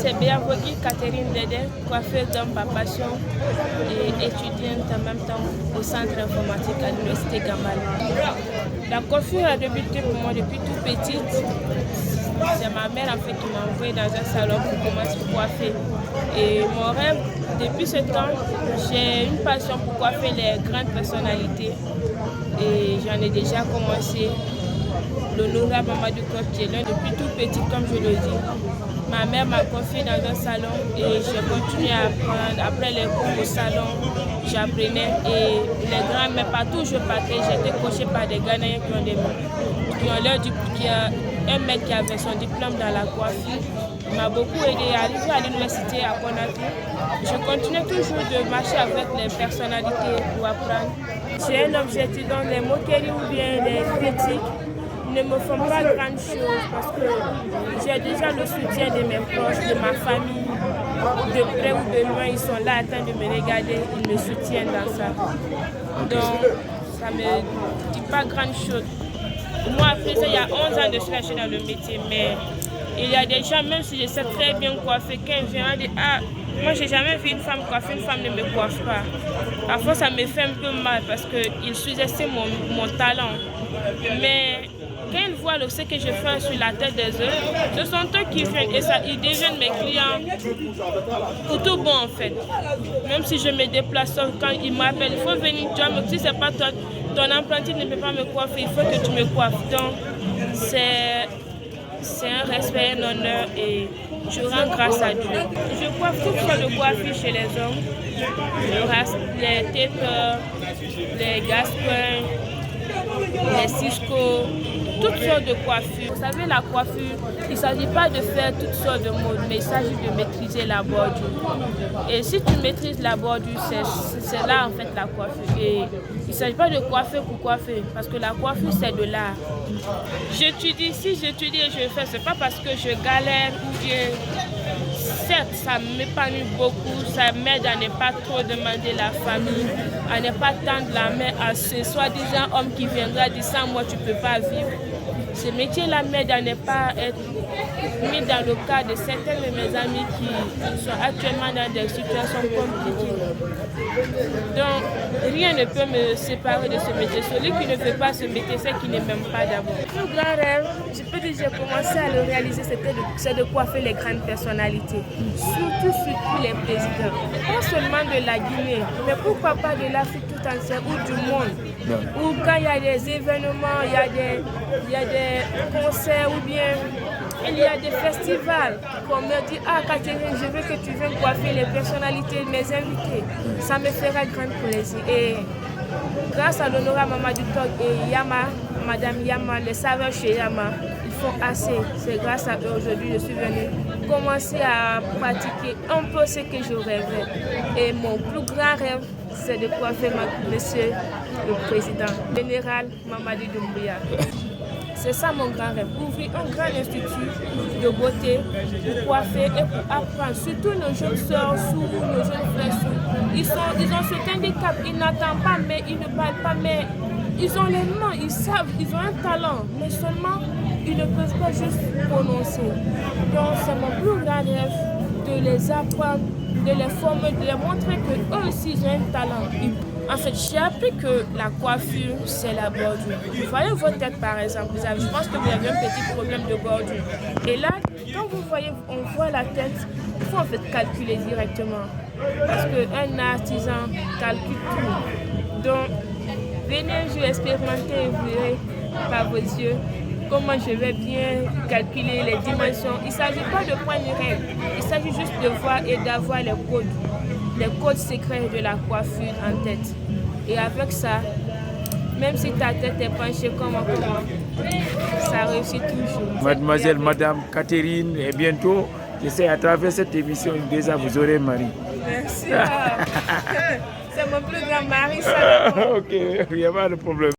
c'est Béavogi Catherine Dédé, coiffeuse d'homme par passion et étudiante en même temps au centre informatique à l'université Gambala. La coiffure a débuté pour moi depuis toute petite. C'est ma mère en fait qui m'a envoyée dans un salon pour commencer à coiffer. Et mon rêve, depuis ce temps, j'ai une passion pour coiffer les grandes personnalités. Et j'en ai déjà commencé. L'honorable Mamadou Kof-Djelon, depuis tout petit, comme je le dis. Ma mère m'a coiffé dans un salon et j'ai continué à apprendre. Après les cours au salon, j'apprenais et les grands, mais partout où je partais, j'étais coachée par des Ghanéens qui ont un mec qui avait son diplôme dans la coiffure. Il m'a beaucoup aidé à arriver à l'université à Conakry. Je continue toujours de marcher avec les personnalités pour apprendre. J'ai un objectif dans les moqueries ou bien les critiques ne me font pas grande chose parce que j'ai déjà le soutien de mes proches, de ma famille, de près ou de loin, ils sont là en train de me regarder, ils me soutiennent dans ça. Donc, ça ne me dit pas grande chose. Moi, après ça, il y a 11 ans de cela, je suis dans le métier, mais il y a des gens, même si je sais très bien coiffer, quand ils viennent dire, ah, moi, j'ai jamais vu une femme coiffer, une femme ne me coiffe pas. Parfois, ça me fait un peu mal parce qu'ils sous-estiment mon talent. Mais quand ils voient ce que je fais sur la tête des autres, ce sont eux qui viennent et ça, ils deviennent mes clients pour tout bon en fait. Même si je me déplace, quand ils m'appellent, il faut venir, tu vois, mais si c'est pas toi, ton apprenti ne peut pas me coiffer, il faut que tu me coiffes. Donc, c'est un respect, un honneur et je rends grâce à Dieu. Je coiffe toutes sortes de coiffures chez les hommes, les tapers, les gaspins, les cisco, toutes sortes de coiffures. Vous savez, la coiffure, il ne s'agit pas de faire toutes sortes de modes, mais il s'agit de maîtriser la bordure. Et si tu maîtrises la bordure, c'est là en fait la coiffure. Et il ne s'agit pas de coiffer pour coiffer, parce que la coiffure, c'est de l'art. J'étudie, si j'étudie et je fais, ce n'est pas parce que je galère ou bien... Certes, ça m'épanouit beaucoup, ça m'aide à ne pas trop demander la famille, à ne pas tendre la main à ce soi-disant homme qui viendra dire sans moi tu ne peux pas vivre. Ce métier-là m'aide à ne pas être mis dans le cas de certains de mes amis qui sont actuellement dans des situations compliquées. Donc, rien ne peut me séparer de ce métier. Celui qui ne fait pas ce métier, c'est qu'il ne m'aime pas d'abord. Mon grand rêve, je peux dire que j'ai commencé à le réaliser, c'est de coiffer les grandes personnalités. Surtout les présidents. Pas seulement de la Guinée, mais pourquoi pas de l'Afrique tout entière ou du monde. Ou quand il y a des événements, il y a des concerts ou bien il y a des festivals qu'on me dit, ah Catherine, je veux que tu viennes coiffer les personnalités, mes invités. Ça me fera grand plaisir. Et grâce à l'honorable Mamadou Tog et Yama, Madame Yama, les saveurs chez Yama, ils font assez. C'est grâce à eux aujourd'hui que je suis venue commencer à pratiquer un peu ce que je rêvais. Et mon plus grand rêve, c'est de coiffer monsieur le président, général Mamadi Doumbouya. C'est ça mon grand rêve, ouvrir un grand institut de beauté pour coiffer et pour apprendre. Surtout nos jeunes soeurs sourds ou nos jeunes frères sourds. Ils ont cet handicap, ils n'entendent pas, mais ils ne parlent pas, mais ils ont les mains, ils savent, ils ont un talent, mais seulement ils ne peuvent pas juste prononcer. Donc c'est mon plus grand rêve de les apprendre, de les former, de les montrer qu'eux aussi ils ont un talent. En fait, j'ai appris que la coiffure, c'est la bordure. Vous voyez votre tête par exemple, je pense que vous avez un petit problème de bordure. Et là, quand vous voyez, on voit la tête, il faut en fait calculer directement. Parce qu'un artisan calcule tout. Donc, venez, je vais expérimenter et vous verrez par vos yeux comment je vais bien calculer les dimensions. Il ne s'agit pas de prendre une règle, il s'agit juste de voir et d'avoir les codes secrets de la coiffure en tête. Et avec ça, même si ta tête est penchée comme un courant, ça réussit toujours. Mademoiselle, Madame Catherine, et bientôt, je sais, à travers cette émission, déjà vous aurez un mari. Merci. C'est mon plus grand mari, ça. Ok, il n'y a pas de problème.